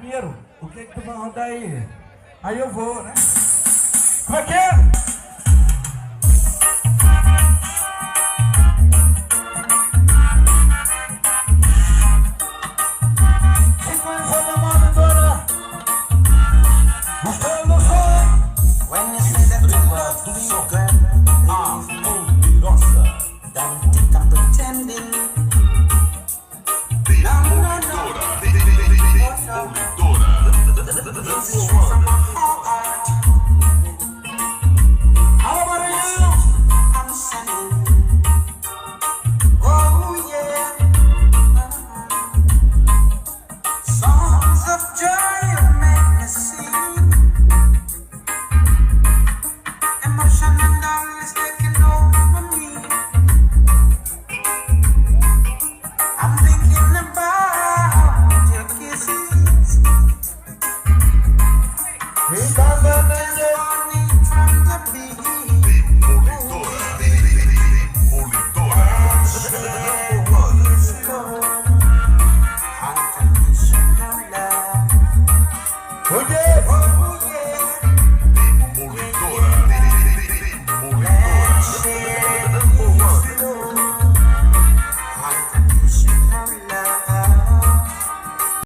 primeiro, o que tu vai rodar aí? Aí eu vou, né? Como é que é? Sequência da mandadora. Mostrando só. When you say that you love me, so good. Nossa. Don't think I'm pretending. This is from my heart. I'm sending. Oh yeah. Songs of joy you make me sing. Emotion and all is taking over me. I'm thinking about your kisses. Morning from the beach. Unconditional love. Oye,